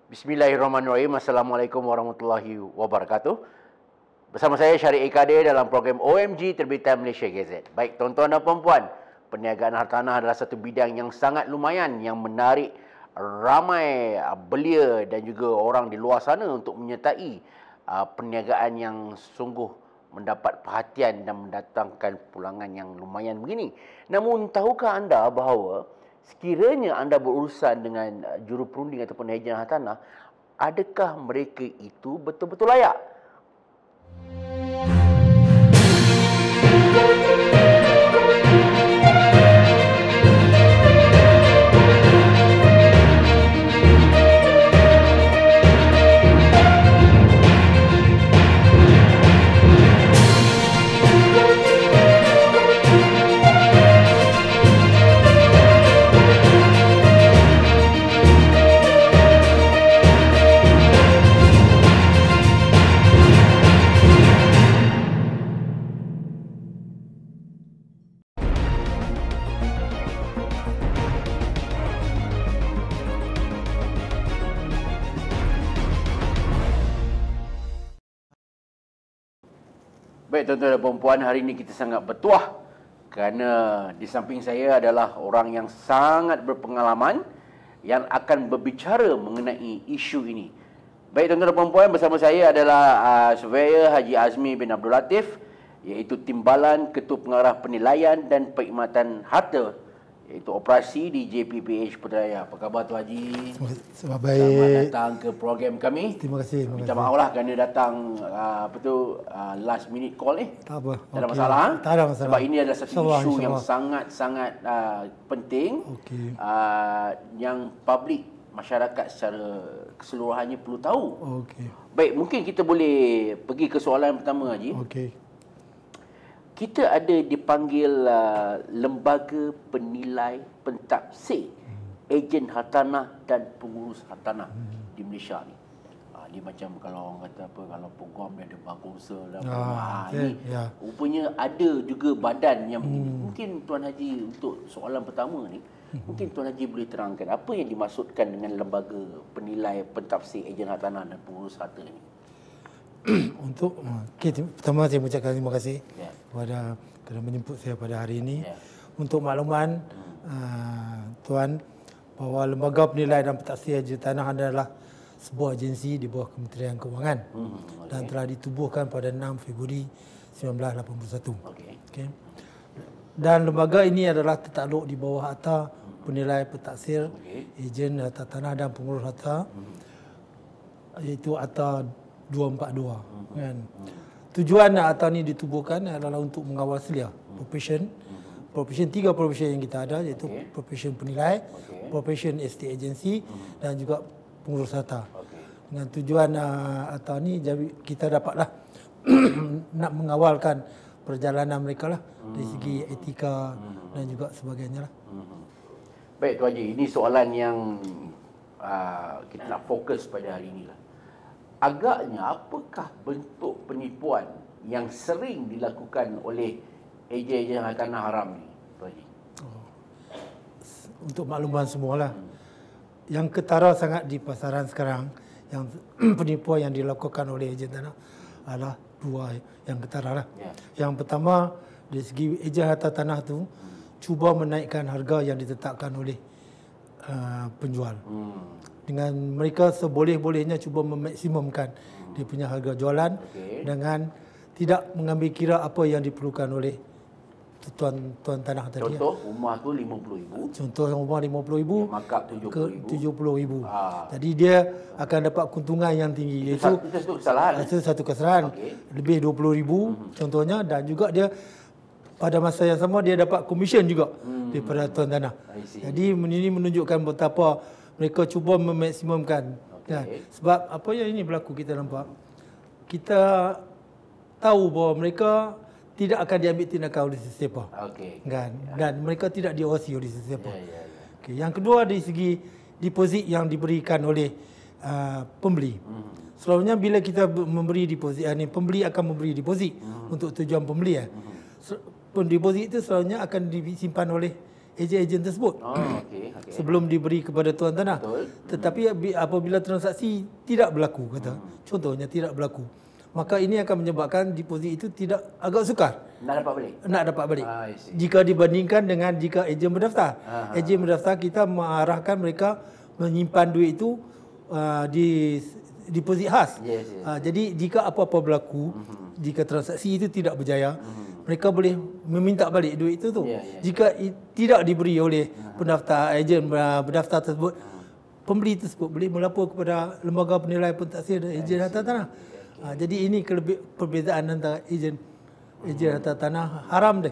Bismillahirrahmanirrahim. Assalamualaikum warahmatullahi wabarakatuh. Bersama saya Syariq Ikadir dalam program OMG Terbitan Malaysia GZ. Baik tuan-tuan dan puan-puan, perniagaan hartanah adalah satu bidang yang sangat lumayan yang menarik ramai belia dan juga orang di luar sana untuk menyertai perniagaan yang sungguh mendapat perhatian dan mendatangkan pulangan yang lumayan begini. Namun tahukah anda bahawa sekiranya anda berurusan dengan juru perunding ataupun ejen hartanah, adakah mereka itu betul-betul layak? Baik tuan-tuan dan puan-puan, hari ini kita sangat bertuah kerana di samping saya adalah orang yang sangat berpengalaman yang akan berbicara mengenai isu ini. Baik tuan-tuan dan puan-puan, bersama saya adalah Surveyor Haji Azmi bin Abdul Latif, iaitu Timbalan Ketua Pengarah Penilaian dan Perkhidmatan Harta, iaitu operasi di JPPH Putrajaya. Apa khabar Tuan Haji? Selamat baik. Selamat datang ke program kami. Terima kasih. Minta maaf lah kerana datang last minute call ni. Tak apa. Tak ada masalah. Tak ada masalah. Sebab ini adalah satu isu yang sangat-sangat penting. Yang publik, masyarakat secara keseluruhannya perlu tahu. Baik, mungkin kita boleh pergi ke soalan pertama Haji. Kita ada dipanggil lembaga penilai pentafsir ejen hartanah dan pengurus hartanah di Malaysia ni. Dia macam kalau orang kata apa, kalau program dia ada bangsa dan rupanya ada juga badan yang mungkin Tuan Haji untuk soalan pertama ni, mungkin Tuan Haji boleh terangkan apa yang dimaksudkan dengan lembaga penilai pentafsir ejen hartanah dan pengurus harta ni. Pertama saya mengucapkan terima kasih kepada kerana menjemput saya pada hari ini. Untuk makluman Tuan, bahawa lembaga penilai dan pentafsir ejen hartanah adalah sebuah agensi di bawah Kementerian Kewangan dan telah ditubuhkan pada 6 Februari 1981. Dan lembaga ini adalah tertakluk di bawah Akta Penilai Pentafsir Ejen Hartanah dan Pengurus Harta, iaitu Akta 242. Tujuan akta ini ditubuhkan adalah untuk mengawal selia tiga profession yang kita ada, iaitu profession penilai, profession estate agency dan juga pengurus harta. Dengan tujuan akta ini kita dapatlah nak mengawalkan perjalanan mereka lah dari segi etika dan juga sebagainya lah. Baik Tuan Haji, ini soalan yang kita nak fokus pada hari ini lah. Agaknya apakah bentuk penipuan yang sering dilakukan oleh ejen-ejen hartanah haram ni, Tuan Haji? Untuk makluman semualah, yang ketara sangat di pasaran sekarang, yang penipuan yang dilakukan oleh ejen tanah adalah dua yang ketara lah. Yang pertama, dari segi ejen harta tanah tu cuba menaikkan harga yang ditetapkan oleh penjual. Dengan mereka seboleh-bolehnya cuba memaksimumkan dia punya harga jualan dengan tidak mengambil kira apa yang diperlukan oleh tuan tanah tadi. Contoh rumah tu RM50,000. Contoh rumah RM50,000 markup RM70,000. Jadi dia akan dapat keuntungan yang tinggi. Itu satu kesalahan. Itu satu kesalahan. Lebih RM20,000 contohnya, dan juga dia pada masa yang sama dia dapat komisen juga daripada tuan tanah. Jadi ini menunjukkan betapa mereka cuba memaksimumkan. Sebab apa yang ini berlaku, kita nampak, kita tahu bahawa mereka tidak akan diambil tindakan oleh sesiapa. Dan mereka tidak diawasi oleh sesiapa. Yang kedua, dari segi deposit yang diberikan oleh pembeli. Selalunya bila kita memberi deposit, pembeli akan memberi deposit untuk tujuan pembeli. Deposit itu selalunya akan disimpan oleh ejen-ejen tersebut. Sebelum diberi kepada tuan tanah. Tetapi apabila transaksi tidak berlaku, contohnya tidak berlaku, maka ini akan menyebabkan deposit itu tidak agak sukar nak dapat balik. Jika dibandingkan dengan jika ejen berdaftar. Ejen berdaftar kita mengarahkan mereka menyimpan duit itu di deposit khas. Jadi jika apa-apa berlaku, jika transaksi itu tidak berjaya, mereka boleh meminta balik duit itu tu. Jika tidak diberi oleh pendaftar ejen berdaftar tersebut, pembeli tersebut boleh melapor kepada lembaga penilai pentaksir dan ejen harta tanah. Jadi ini perbezaan antara ejen harta tanah haram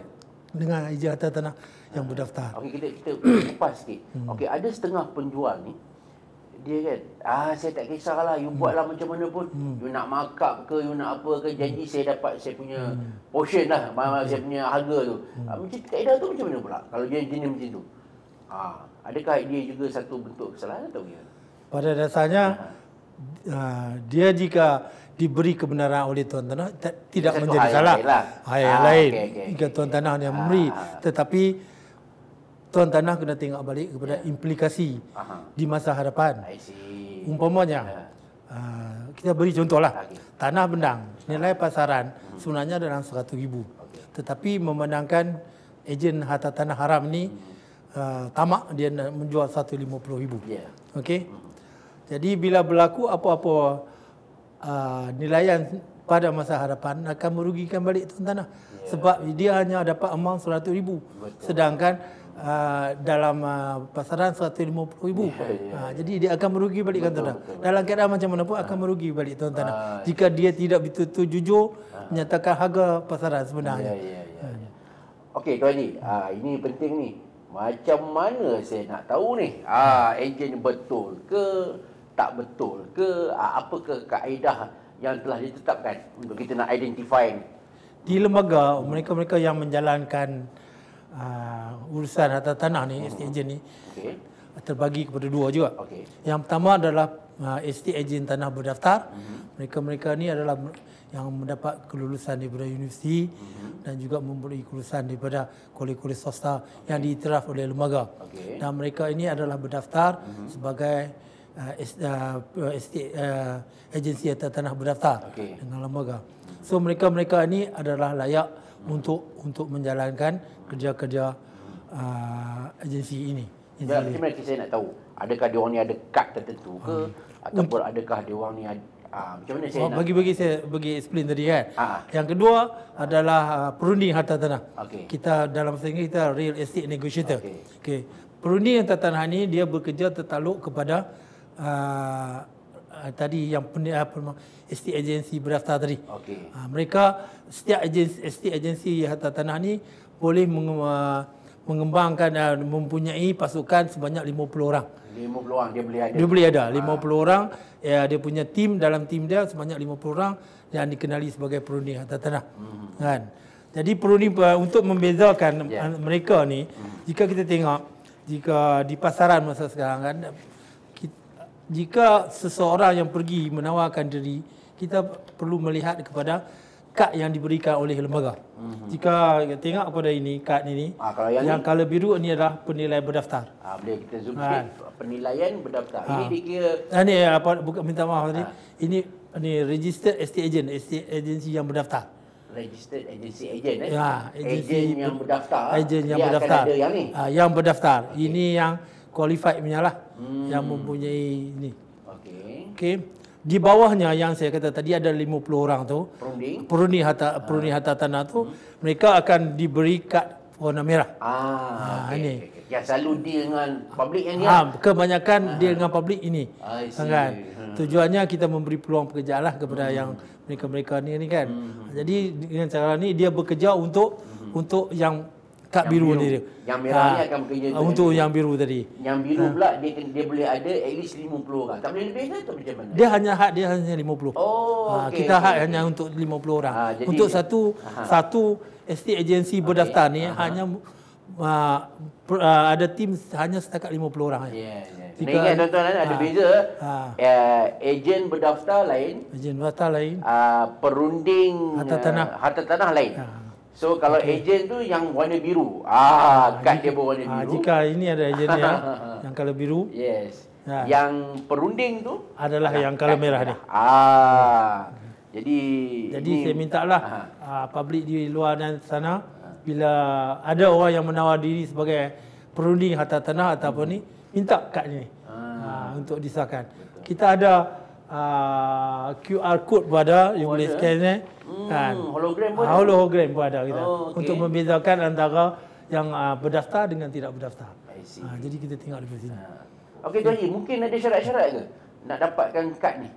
dengan ejen harta tanah yang berdaftar. Okey, kita kupas sikit. Okey, ada setengah penjual ni dia kan, saya tak kisahlah, you buatlah macam mana pun, you nak markup ke, you nak apa ke, janji saya dapat saya punya portion lah, saya punya harga tu. Macam kaedah tu macam mana pula kalau dia jenis macam tu? Adakah dia juga satu bentuk kesalahan atau bagaimana? Pada dasarnya dia jika diberi kebenaran oleh tuan tanah tidak menjadi salah. Yang lain. Jika tuan tanah yang memberi, tetapi tuan tanah kena tengok balik kepada implikasi di masa hadapan. Umpamanya, kita beri contohlah, tanah Bendang, nilai pasaran sebenarnya dalam 100,000. Tetapi memandangkan ejen harta tanah haram ni tamak, dia nak menjual 150,000. Okey. Jadi bila berlaku apa-apa nilaian pada masa hadapan akan merugikan balik tuan tanah. Sebab dia hanya dapat amount 100,000. Sedangkan dalam pasaran 150,000. Jadi dia akan merugi balik tuan tanah. Dalam keadaan macam mana pun akan merugi balik tuan tanah. Jika dia tidak betul-betul jujur menyatakan harga pasaran sebenarnya. Okey Tuan Haji, ini penting ni. Macam mana saya nak tahu ni, ejen betul ke, tak betul ke, apakah kaedah yang telah ditetapkan untuk kita nak identify ni? Di lembaga, mereka-mereka yang menjalankan urusan harta tanah ni, estate agent ni, terbagi kepada dua juga. Yang pertama adalah estate agent tanah berdaftar. Mereka-mereka ni adalah yang mendapat kelulusan daripada universiti dan juga mempunyai kelulusan daripada kolej-kolej swasta yang diiktiraf oleh lembaga. Dan mereka ini adalah berdaftar sebagai estate agensi harta tanah berdaftar dengan lembaga. So mereka-mereka ini adalah layak untuk menjalankan kerja-kerja agensi ini. Macam mana saya nak tahu? Adakah dia orang ni ada kad tertentu ke, ataupun adakah dia orang ni ada macam mana saya nak bagi explain tadi kan. Yang kedua adalah perunding harta tanah. Kita dalam bahasa Inggeris kita real estate negotiator. Perunding harta tanah ni dia bekerja tertakluk kepada tadi yang estate agensi berdaftar tadi. Mereka setiap estate agensi harta tanah ni boleh mengembangkan dan mempunyai pasukan sebanyak 50 orang. 50 orang dia boleh ada. Dia boleh ada 50 orang. Dia punya tim, dalam tim dia sebanyak 50 orang yang dikenali sebagai perunding harta tanah. Kan? Jadi perunding untuk membezakan mereka ni, jika kita tengok jika di pasaran masa sekarang kan, jika seseorang yang pergi menawarkan diri, kita perlu melihat kepada kad yang diberikan oleh lembaga. Jika tengok kepada ini, kad ini, yang color biru ini adalah penilai berdaftar. Boleh kita zoom sikit, penilaian berdaftar. Ini dikira ini bukan, minta maaf tadi. Ini registered estate agent, estate agency yang berdaftar. Registered agency agent agensi yang berdaftar. Agent yang berdaftar. Akan ada yang ni. Yang berdaftar. Ini yang qualified punya lah. Yang mempunyai ini. Okey. Di bawahnya yang saya kata tadi ada 50 orang tu. Perunding harta tanah tu, mereka akan diberi kad warna merah. Ini. Yang selalu deal dengan public yang ni. Kebanyakan deal dengan public ini. Kan? Tujuannya kita memberi peluang pekerjaan lah kepada yang mereka-mereka ni kan. Jadi dengan cara ni dia bekerja untuk yang kad biru ni dia. Yang merah ni akan bekerja untuk yang biru tadi. Yang biru pula dia boleh ada at least 50 orang. Tak boleh lebih atau macam mana? Dia hanya 50. Kita hanya untuk 50 orang. Untuk satu estate agency berdaftar ni hanya ada tim hanya setakat 50 orang. Ingat tuan-tuan, ada beza. Ejen berdaftar lain. Ejen berdaftar lain. Perunding harta tanah lain. So kalau ejen tu yang warna biru. Kad dia berwarna biru. Jika ini ada ejen yang color biru. Yes. Yang perunding tu adalah yang color merah ni. Jadi saya mintalah public di luar dan sana, bila ada orang yang menawar diri sebagai perunding harta tanah ataupun ni, minta kad ni untuk disahkan. Betul. Kita ada QR code pun ada, you boleh scan ni. Hologram pun ada kita. Untuk membezakan antara yang berdaftar dengan tidak berdaftar. Jadi kita tengok di sini. Okey Tuan Haji, mungkin ada syarat-syarat ke nak dapatkan kad ni?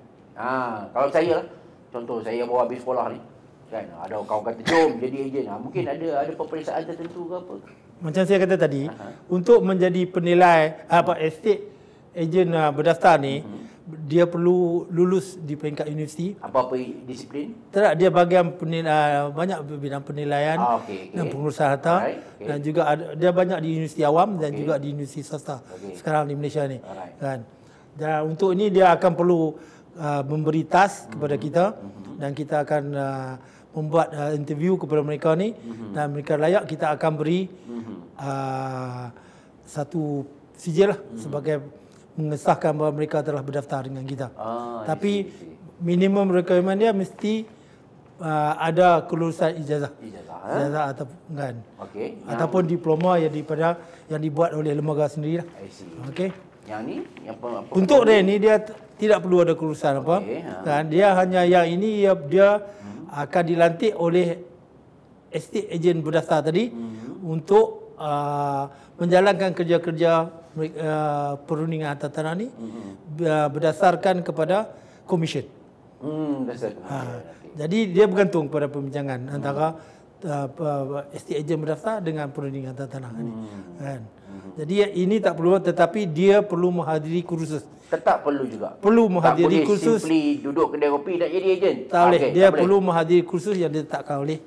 Kalau saya lah, contoh saya baru habis sekolah ni, kan, ada kawan kata jom jadi ejen. Mungkin ada peperiksaan tertentu ke apa? Macam saya kata tadi, untuk menjadi penilai estate ejen berdaftar ni, dia perlu lulus di peringkat universiti. Apa-apa disiplin? Tak, dia bahagian banyak bidang penilaian dan pengurusan harta, dan juga dia banyak di universiti awam dan juga di universiti swasta sekarang di Malaysia ni. Kan. Dan untuk ini dia akan perlu memberi task kepada kita, dan kita akan membuat interview kepada mereka ni, dan mereka layak, kita akan beri satu sijil lah sebagai mengesahkan bahawa mereka telah berdaftar dengan kita. Tapi minimum requirement dia mesti ada kelulusan ijazah atau kan. Ataupun diploma yang dibuat oleh lembaga sendirilah. Okey. Yang ni apa? Untuk dia ni dia tidak perlu ada kelulusan apa. Kan, dia hanya yang ini dia akan dilantik oleh estate agent berdaftar tadi untuk menjalankan kerja-kerja perundingan harta tanah ni berdasarkan kepada komisen. Jadi dia bergantung pada pembincangan antara estate agent berdaftar dengan perundingan harta tanah ni. Kan? Jadi ini tak perlu, tetapi dia perlu menghadiri kursus. Tetap perlu juga. Perlu menghadiri kursus. Tak boleh simply duduk kedai kopi tak jadi ejen. Tak boleh. Dia perlu menghadiri kursus yang ditetapkan oleh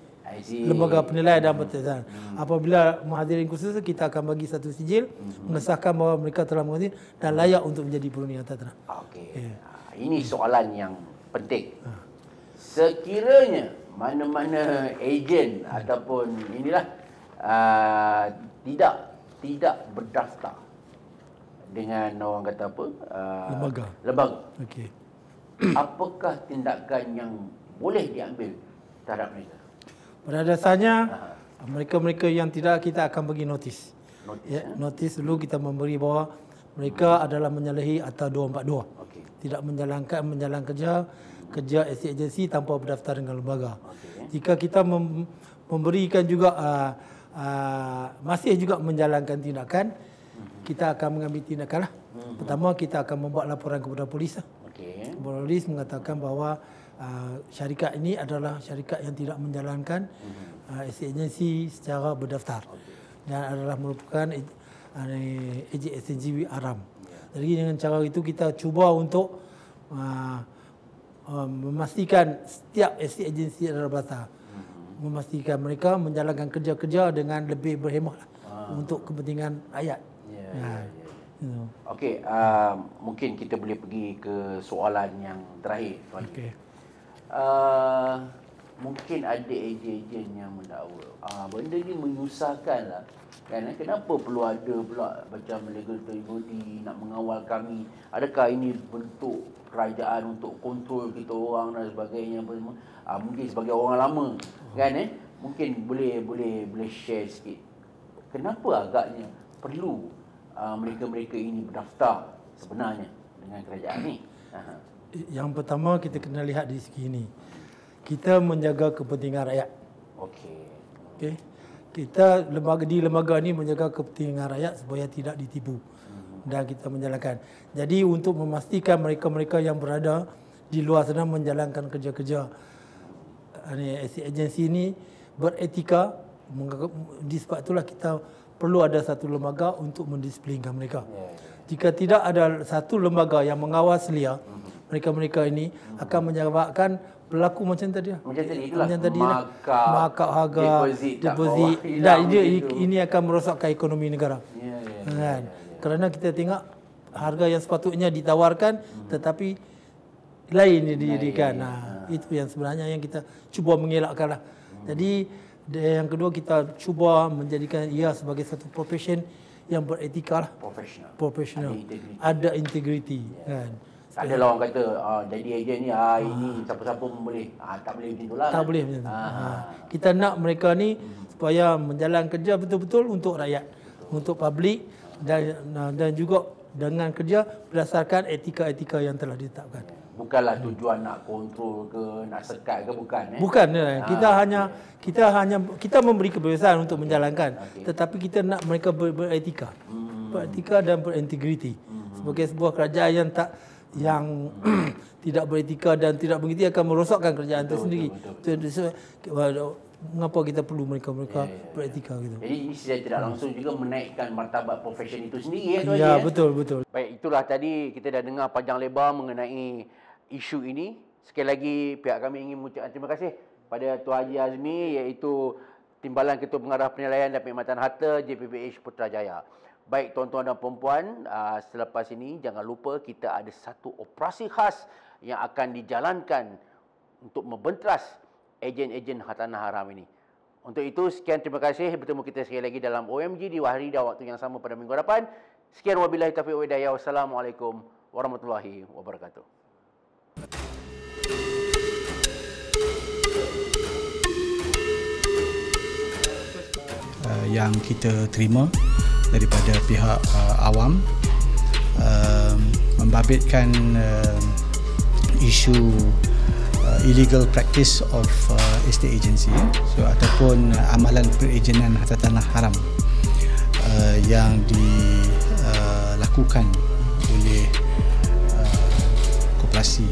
lembaga penilaian dan penilaian. Apabila menghadiri kursus, kita akan bagi satu sijil mengesahkan bahawa mereka telah menghadiri dan layak untuk menjadi perunding harta tanah. Ini soalan yang penting. Sekiranya mana-mana ejen ataupun inilah tidak berdaftar dengan orang kata apa? Lembaga. Apakah tindakan yang boleh diambil terhadap mereka? Pada dasarnya mereka-mereka yang tidak, kita akan bagi notis. Notis dulu kita memberi bahawa mereka adalah menyalahi Akta 242. Tidak menjalankan kerja estate agency tanpa berdaftar dengan lembaga. Jika kita memberikan juga masih juga menjalankan tindakan, kita akan mengambil tindakan lah. Pertama, kita akan membuat laporan kepada polis. Polis mengatakan bahawa syarikat ini adalah syarikat yang tidak menjalankan estate agency secara berdaftar dan adalah merupakan agensi haram. Jadi dengan cara itu kita cuba untuk memastikan setiap estate agency adalah berdaftar. Memastikan mereka menjalankan kerja-kerja dengan lebih berhemah untuk kepentingan rakyat. Okey, mungkin kita boleh pergi ke soalan yang terakhir, Tuan. Mungkin ada ejen-ejen yang mendakwa. Benda ni menyusahkan lah. Kan? Kenapa perlu ada pula macam legal body nak mengawal kami? Adakah ini bentuk kerajaan untuk kontrol kita orang dan sebagainya? Mungkin sebagai orang lama, kan? Mungkin boleh share sikit. Kenapa agaknya perlu mereka-mereka ini berdaftar sebenarnya dengan kerajaan ni? Yang pertama kita kena lihat di segi ini. Kita menjaga kepentingan rakyat. Okey. Kita di lembaga ni menjaga kepentingan rakyat supaya tidak ditipu. Dan kita menjalankan. Jadi untuk memastikan mereka-mereka yang berada di luar sana menjalankan kerja-kerja agensi ini beretika, di sebab itulah kita perlu ada satu lembaga untuk mendisiplinkan mereka. Jika tidak ada satu lembaga yang mengawal selia, mereka-mereka ini akan menyebabkan berlaku macam tadi. Macam tadi lah. Markup harga, deposit. Dan ini akan merosakkan ekonomi negara. Kan? Kerana kita tengok harga yang sepatutnya ditawarkan tetapi lain yang dijadikan. Itu yang sebenarnya yang kita cuba mengelakkan lah. Jadi Dan yang kedua, kita cuba menjadikan ia sebagai satu profession yang beretika lah. Profesional. Ada integriti. Kan. Tak ada lah orang kata jadi ejen ni ini siapa-siapa pun boleh. Tak boleh macam itulah. Tak boleh macam tu. Kita nak mereka ni supaya menjalan kerja betul-betul untuk rakyat, untuk publik dan juga dengan kerja berdasarkan etika-etika yang telah ditetapkan. Bukanlah tujuan nak kontrol ke, nak sekat ke, bukan. Bukan. Kita memberi kebebasan untuk menjalankan, tetapi kita nak mereka beretika. Beretika dan berintegriti. Sebagai sebuah kerajaan yang tidak beretika dan tidak begitu akan merosakkan kerajaan itu sendiri. Mengapa kita perlu mereka beretika gitu. Jadi ini secara tidak langsung juga menaikkan martabat profesion itu sendiri Tuan Haji. Ya, betul. Baik, itulah tadi kita dah dengar panjang lebar mengenai isu ini. Sekali lagi pihak kami ingin mengucapkan terima kasih pada Tuan Haji Azmi, iaitu Timbalan Ketua Pengarah Penilaian dan Perkhidmatan Harta JPPH Putrajaya. Baik tuan-tuan dan puan-puan, selepas ini jangan lupa kita ada satu operasi khas yang akan dijalankan untuk membentras ejen-ejen hartanah haram ini. Untuk itu, sekian terima kasih. Bertemu kita sekali lagi dalam OMG di hari dan waktu yang sama pada minggu depan. Sekian wabillahi taufiq wal hidayah. Wassalamualaikum warahmatullahi wabarakatuh. Yang kita terima daripada pihak awam membabitkan isu illegal practice of estate agency, ataupun amalan perejenan harta tanah haram yang dilakukan oleh koperasi